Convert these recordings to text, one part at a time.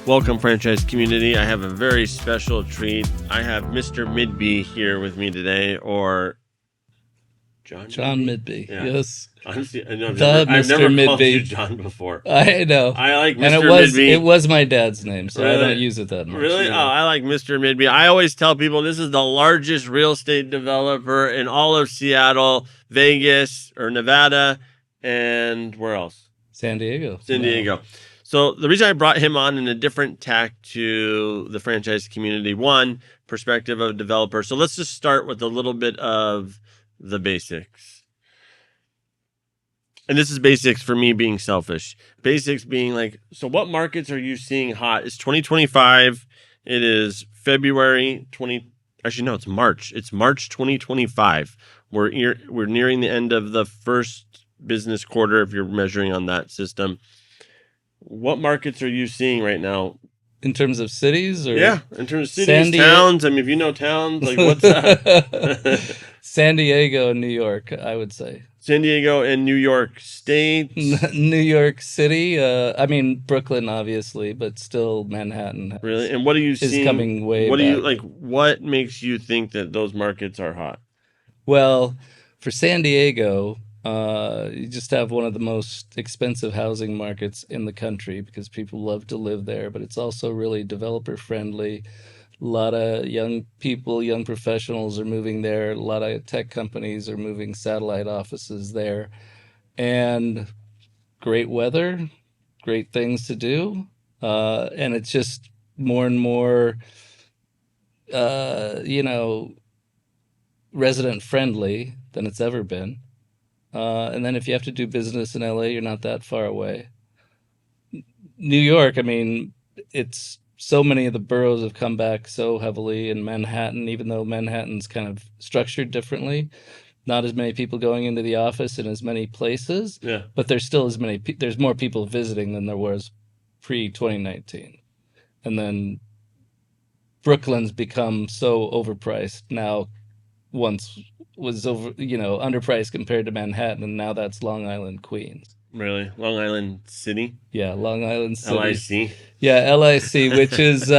Welcome, franchise community. I have a very special treat. I have Mr. Midby here with me today, or John Midby? Midby. Yeah. Yes. Honestly, I know I've Mr. never called Midby. you John before. I know. I like And Mr. Midby. it was my dad's name, so I Really? don't use it that much. Really? Yeah. Oh, I like Mr. Midby. I always tell people this is the largest real estate developer in all of Seattle, Vegas, or Nevada, and where else? San Diego. San Diego. So the reason I brought him on in a different tack to the franchise community, one, perspective of a developer. So let's just start with a little bit of the basics. And this is basics for me being selfish. Basics being like, so what markets are you seeing hot? It's 2025. It is February 20. Actually, no, it's March. It's March 2025. We're nearing the end of the first business quarter if you're measuring on that system. What markets are you seeing right now? In terms of cities? Or yeah, in terms of cities, towns. I mean, if you know towns, like what's that? San Diego and New York, I would say. San Diego and New York State. New York City. I mean, Brooklyn, obviously, but still Manhattan. Really? And what are you seeing? Is coming way What do back. you like? What makes you think that those markets are hot? Well, for San Diego, you just have one of the most expensive housing markets in the country because people love to live there, but it's also really developer friendly. A lot of young people, young professionals are moving there. A lot of tech companies are moving satellite offices there. And great weather, great things to do. And it's just more and more, resident friendly than it's ever been. And then if you have to do business in LA, you're not that far away. New York, I mean, it's so many of the boroughs have come back so heavily in Manhattan, even though Manhattan's kind of structured differently. Not as many people going into the office in as many places, Yeah. but there's still as many. There's more people visiting than there was pre-2019. And then Brooklyn's become so overpriced now. Once was underpriced compared to Manhattan, and now that's Long Island, Queens. Really? Long Island City? Yeah, Long Island City. LIC? Yeah, LIC, which is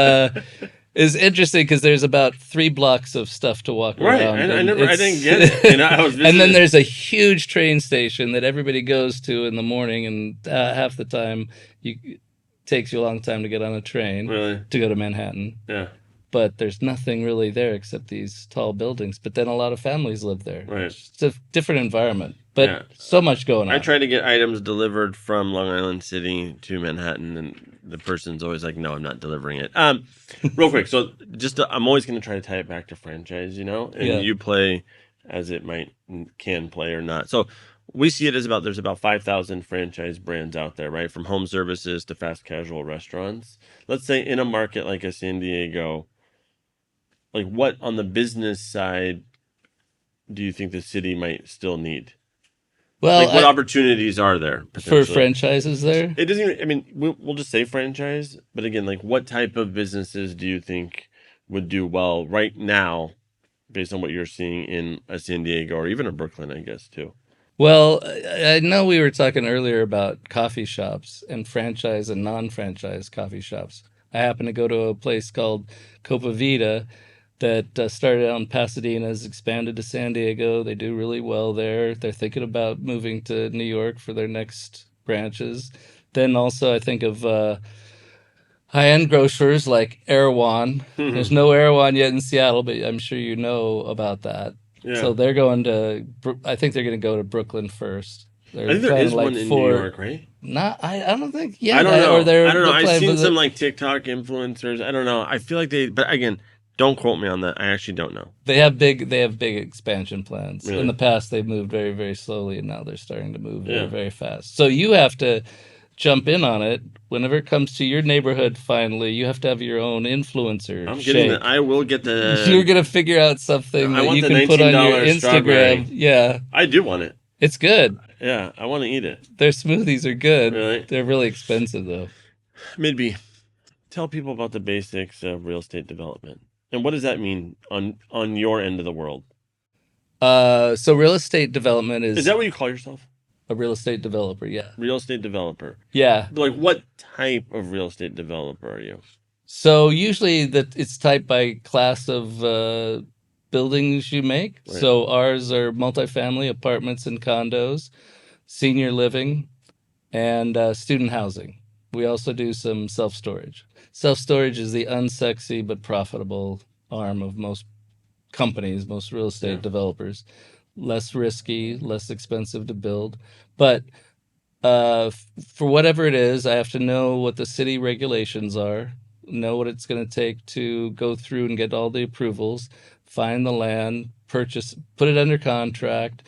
interesting because there's about 3 blocks of stuff to walk around. Right, I didn't get it. I was and then there's a huge train station that everybody goes to in the morning, and half the time it takes you a long time to get on a train to go to Manhattan. Yeah. But there's nothing really there except these tall buildings. But then a lot of families live there. Right. It's a different environment, but so much going on. I try to get items delivered from Long Island City to Manhattan, and the person's always like, no, I'm not delivering it. Real quick. So I'm always going to try to tie it back to franchise, and you play as it can play or not. So we see it as there's about 5,000 franchise brands out there, right? From home services to fast casual restaurants. Let's say in a market like a San Diego, like what on the business side do you think the city might still need? Well, like what opportunities are there for franchises there? It doesn't even, I mean, we'll just say franchise, but again, like what type of businesses do you think would do well right now based on what you're seeing in a San Diego or even a Brooklyn, I guess, too? Well, I know we were talking earlier about coffee shops and franchise and non-franchise coffee shops. I happen to go to a place called Copa Vida that started out in Pasadena, has expanded to San Diego. They do really well there. They're thinking about moving to New York for their next branches. Then also I think of high-end grocers like Erewhon. Mm-hmm. There's no Erewhon yet in Seattle, but I'm sure you know about that. Yeah. So they're going to, I think they're going to go to Brooklyn first. I think there is one in New York, right? I don't think yet. I don't know. I don't know. I've seen some like TikTok influencers. I don't know. I feel like but again, don't quote me on that. I actually don't know. They have big expansion plans. Really? In the past, they've moved very, very slowly, and now they're starting to move very, very fast. So you have to jump in on it whenever it comes to your neighborhood. Finally, you have to have your own influencer. I will get the. You're gonna figure out something that you can put on your Instagram. Strawberry. Yeah, I do want it. It's good. Yeah, I want to eat it. Their smoothies are good. Really? They're really expensive though. Midby, tell people about the basics of real estate development. And what does that mean on your end of the world? So real estate development is... Is that what you call yourself? A real estate developer, yeah. Real estate developer. Yeah. Like, what type of real estate developer are you? So usually that it's typed by class of buildings you make. Right. So ours are multifamily apartments and condos, senior living, and student housing. We also do some self storage. Self storage is the unsexy but profitable arm of most companies, most real Yeah. estate developers. Less risky, less expensive to build. But for whatever it is, I have to know what the city regulations are, know what it's going to take to go through and get all the approvals, find the land, purchase, put it under contract,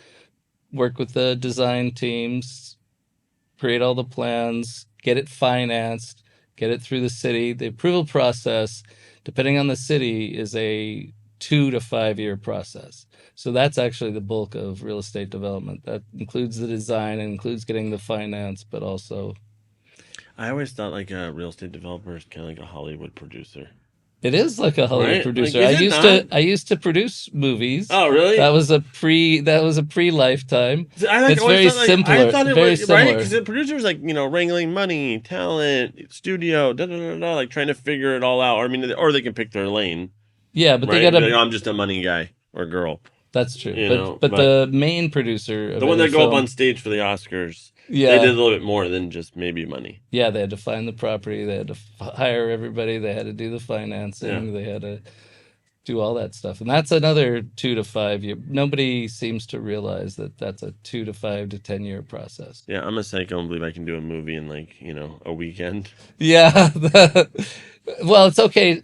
work with the design teams, create all the plans, get it financed, get it through the city. The approval process, depending on the city, is a 2 to 5 year process. So that's actually the bulk of real estate development. That includes the design and includes getting the finance, but also I always thought like a real estate developer is kind of like a Hollywood producer, it is like a Hollywood right? Like, producer. is it not? I used to produce movies. Oh, really? That was a pre lifetime. So I like It's always very thought like I simpler, thought it very was right similar. because the producer's like wrangling money, talent, studio, like trying to figure it all out. Or I mean, or they can pick their lane, Yeah, but they right? got Be like, to. oh, I'm just a money guy or girl, That's true. you know. But But the main producer of the one any that go up film, on stage for the Oscars, they did yeah, a little bit more than just maybe money. yeah, they had to find the property, they had to hire everybody, they had to do the Yeah. financing, they had to do all that stuff, and that's another 2 to 5 year. Nobody seems to realize that that's a 2 to 5 to 10 year process. Yeah, I'm a psycho and believe I can do a movie in like, a weekend. Yeah. Well, it's okay.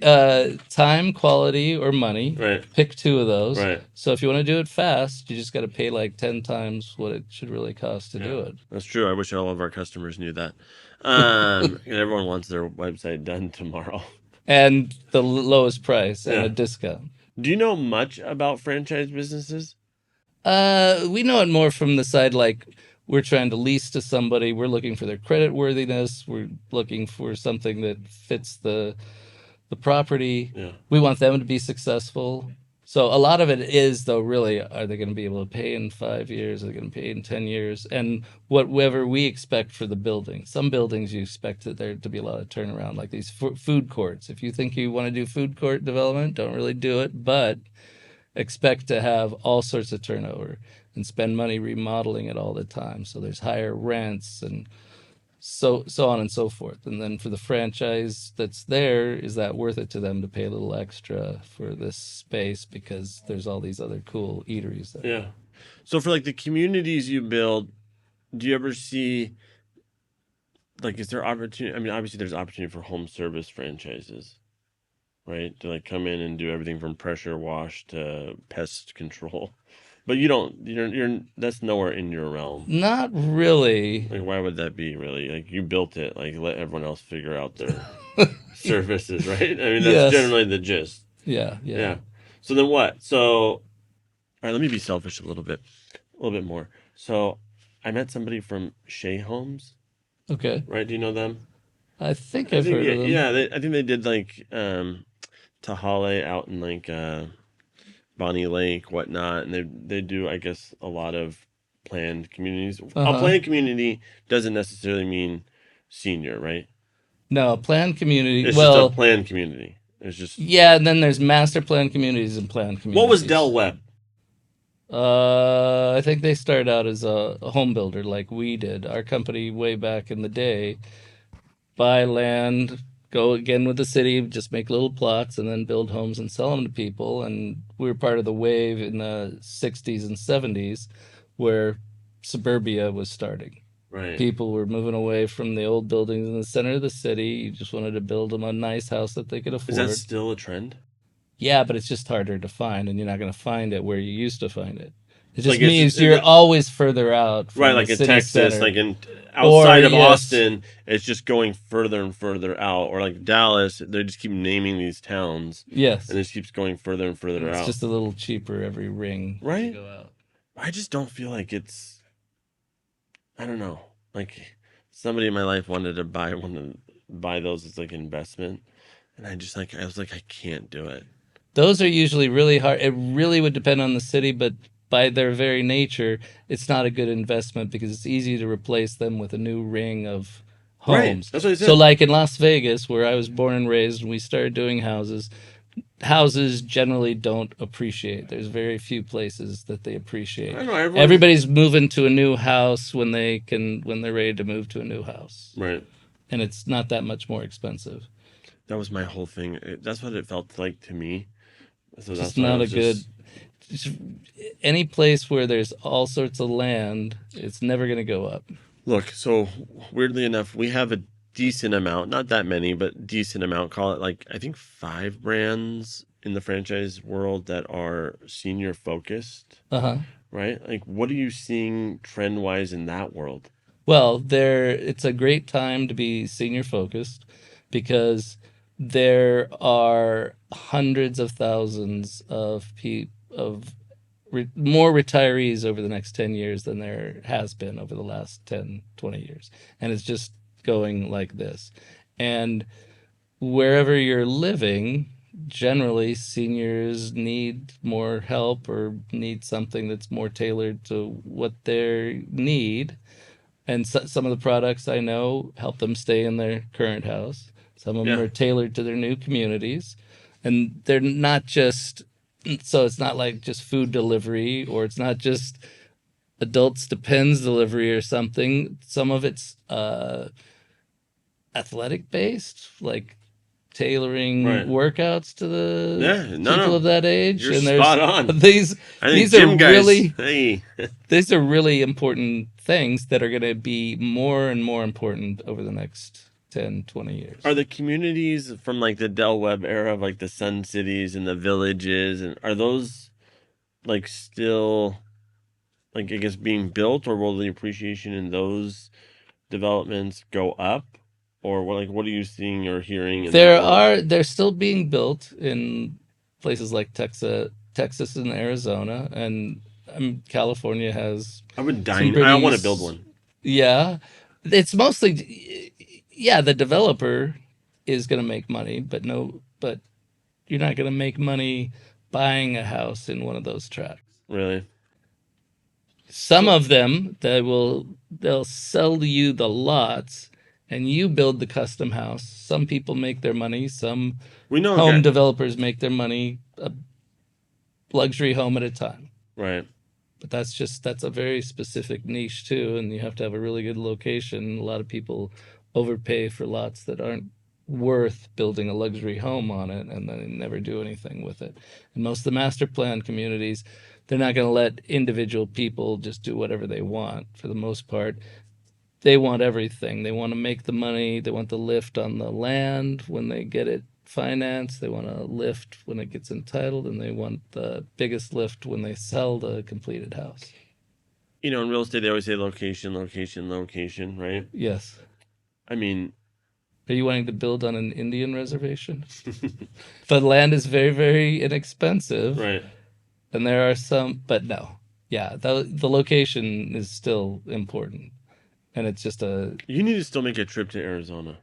Time, quality, or money. Right. Pick two of those. Right. So if you want to do it fast, you just got to pay like 10 times what it should really cost to do it. That's true. I wish all of our customers knew that. And everyone wants their website done tomorrow. And the lowest price and Yeah. a discount. Do you know much about franchise businesses? We know it more from the side like we're trying to lease to somebody. We're looking for their credit worthiness. We're looking for something that fits the property. Yeah. We want them to be successful. So a lot of it is though really are they going to be able to pay in 5 years? Are they going to pay in 10 years? And whatever we expect for the building. Some buildings you expect that there to be a lot of turnaround, like these food courts. If you think you want to do food court development, don't really do it, but expect to have all sorts of turnover and spend money remodeling it all the time. So there's higher rents and so on and so forth. And then for the franchise that's there, is that worth it to them to pay a little extra for this space because there's all these other cool eateries there? Yeah. So for like the communities you build, do you ever see like is there opportunity? I mean, obviously there's opportunity for home service franchises, right? To like come in and do everything from pressure wash to pest control. But you don't you're that's nowhere in your realm. Not really. Like why would that be really? Like you built it, like let everyone else figure out their services, right? I mean that's Yes. generally the gist. Yeah. Yeah. So then what? So all right, let me be selfish a little bit more. So I met somebody from Shea Homes, Okay. right? Do you know them? I think I've heard yeah, of them. yeah. I think they did like Tahale out in like Bonnie Lake, whatnot, and they do I guess a lot of planned communities. A planned community doesn't necessarily mean senior, right? No, planned community. It's well, just a planned community. It's just yeah, and then there's master planned communities and planned communities. what was Del Webb? I think they started out as a home builder like we did. Our company way back in the day, buy land, go again with the city, just make little plots and then build homes and sell them to people. And we were part of the wave in the 60s and 70s where suburbia was starting. Right. People were moving away from the old buildings in the center of the city. You just wanted to build them a nice house that they could afford. Is that still a trend? Yeah, but it's just harder to find, and you're not going to find it where you used to find it. It just Like means is you're it- always further out from Right, the like in city Texas, center. like in outside of yes. Austin, it's just going further and further out. Or like Dallas, they just keep naming these towns, Yes, and it just keeps going further and further it's out. just a little cheaper every ring Right? to go out. I just don't feel like it's. I don't know. Like somebody in my life wanted to buy those as like investment, and I was like I can't do it. Those are usually really hard. It really would depend on the city, but by their very nature, it's not a good investment because it's easy to replace them with a new ring of Right. homes. That's what I So, said. like in Las Vegas, where I was born and raised, and we started doing houses, houses generally don't appreciate. There's very few places that they I appreciate. don't know. Everyone's Everybody's moving to a new house when they're ready to move to a new house. right. And it's not that much more expensive. That was my whole thing. That's what it felt like to me. So Just that's why I not a was good just any place where there's all sorts of land, it's never going to go up. look. So weirdly enough, we have a decent amount, not that many, but decent amount. Call it like I think 5 brands in the franchise world that are senior focused. Uh-huh. Right? Like, what are you seeing trend wise in that world? Well, it's a great time to be senior focused because there are hundreds of thousands of more retirees over the next 10 years than there has been over the last 10, 20 years. And it's just going like this. And wherever you're living, generally seniors need more help or need something that's more tailored to what they need. And some of the products I know help them stay in their current house. Some of them Yeah. are tailored to their new communities. And they're not just, so it's not like just food delivery, or it's not just adults depends delivery or something. Some of it's athletic based, like tailoring Right. workouts to the Yeah. No, people no. of that age. You're And there's spot on. these I think these are gym guys, really hey, these are really important things that are going to be more and more important over the next 10, 20 are years. the communities from like the Del Webb era of like the Sun Cities and the villages, and are those like still like I guess being built, or will the appreciation in those developments go up, or what are you seeing or hearing in that world? They're still being built in places like Texas and Arizona, and California has I would some dine. I pretty want to build one. yeah. It's mostly yeah, the developer is going to make money, but but you're not going to make money buying a house in one of those tracts. Really? Some So of them they'll sell you the lots and you build the custom house. Some people make their money, some we know a home guy. developers make their money a luxury home at a time. Right. But that's a very specific niche too, and you have to have a really good location. A lot of people overpay for lots that aren't worth building a luxury home on it, and then they never do anything with it. And most of the master plan communities, they're not going to let individual people just do whatever they want. For the most part, they want everything. They want to make the money. They want the lift on the land when they get it financed. They want a lift when it gets entitled, and they want the biggest lift when they sell the completed house. In real estate, they always say location, location, location, right? Yes. I mean, Are you wanting to build on an Indian reservation? The land is very, very inexpensive, right. and there are some, but no. Yeah, the location is still important. And it's just You need to still make a trip to Arizona.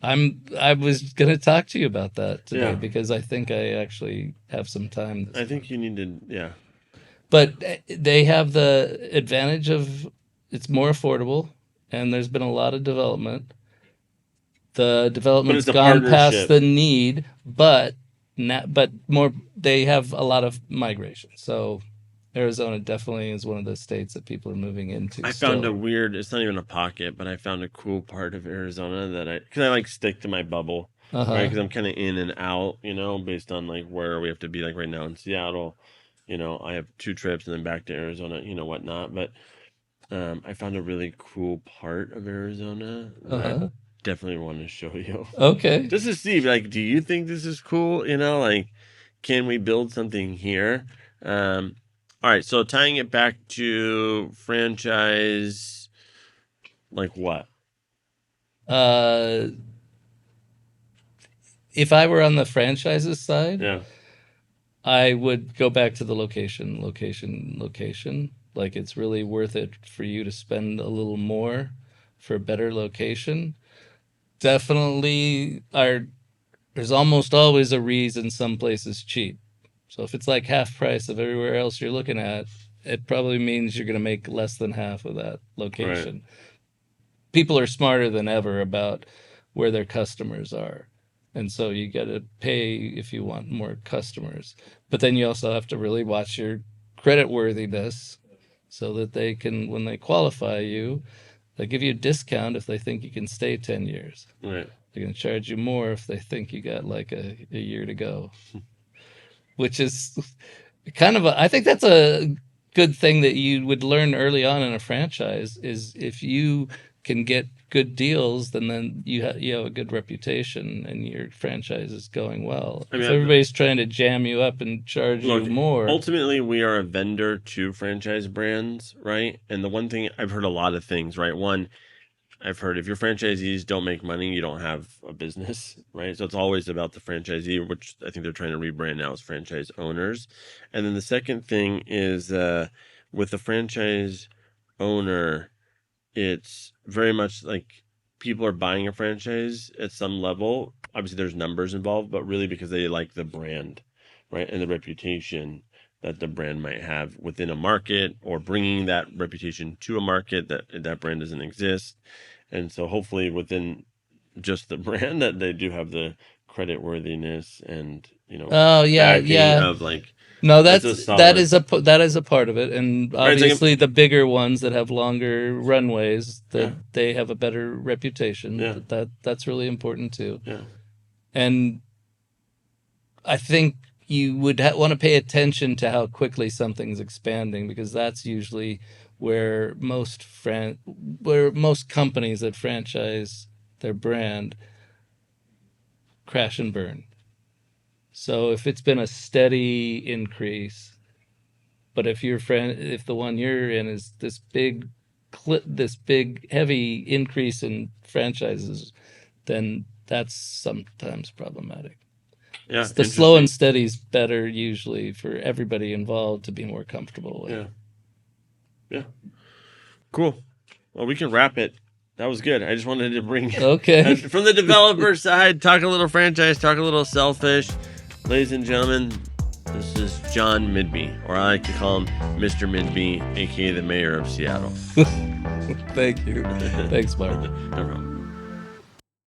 I was gonna talk to you about that today Yeah. because I think I actually have some time this I think month. you need to, yeah. But they have the advantage of it's more affordable, and there's been a lot of development. The But development's it's a gone past partnership. the need, but more they have a lot of migration. So Arizona definitely is one of the states that people are moving into I found a still. weird, it's not even a pocket, but I found a cool part of Arizona because I like stick to my bubble, right? Uh-huh. Because I'm kind of in and out, based on like where we have to be. Like right now in Seattle, I have 2 trips and then back to Arizona, whatnot. But I found a really cool part of Arizona that I Uh-huh. definitely want to show you. Okay. Just to see, like, do you think this is cool? Like, can we build something here? All right, so tying it back to franchise, like what? Uh if I were on the franchises side, Yeah, I would go back to the location, location, location. Like it's really worth it for you to spend a little more for a better location. Definitely there's almost always a reason some places cheap. So if it's like half price of everywhere else you're looking at, it probably means you're going to make less than half of that location. Right. People are smarter than ever about where their customers are. And so you got to pay if you want more customers. But then you also have to really watch your credit worthiness so that they can, when they qualify you, they give you a discount if they think you can stay 10 years. Right. They're going to charge you more if they think you got like a year to go, which is kind of I think that's a good thing that you would learn early on in a franchise is if you can get good deals, then you have a good reputation and your franchise is going well. I If mean, everybody's trying to jam you up and charge look, you more, ultimately, we are a vendor to franchise brands, right? And the one thing I've heard a lot of things, right? One, I've heard if your franchisees don't make money, you don't have a business, right? So it's always about the franchisee, which I think they're trying to rebrand now as franchise owners. And then the second thing is with the franchise owner, it's very much like people are buying a franchise at some level. Obviously, there's numbers involved, but really because they like the brand, right? And the reputation that the brand might have within a market or bringing that reputation to a market that brand doesn't exist. And so hopefully within just the brand that they do have the credit worthiness and, oh yeah, backing yeah. of like, No, it's a that solid, is that is a part of it, and right? It's like, obviously the bigger ones that have longer runways, yeah, that they have a better reputation. yeah, That's really important too. yeah, And I think you would want to pay attention to how quickly something's expanding, because that's usually where where most companies that franchise their brand crash and burn. So if it's been a steady increase, but if the one you're in is this big heavy increase in franchises, then that's sometimes problematic. yeah, The slow and interesting. steady is better usually for everybody involved to be more comfortable with. Yeah, yeah. Cool. Well, we can wrap it. That was good. I just wanted to bring Okay. from the developer side, talk a little franchise, talk a little selfish. Ladies and gentlemen, this is John Midby, or I like to call him Mr. Midby, aka the mayor of Seattle. Thank you. Thanks, Mark. No problem.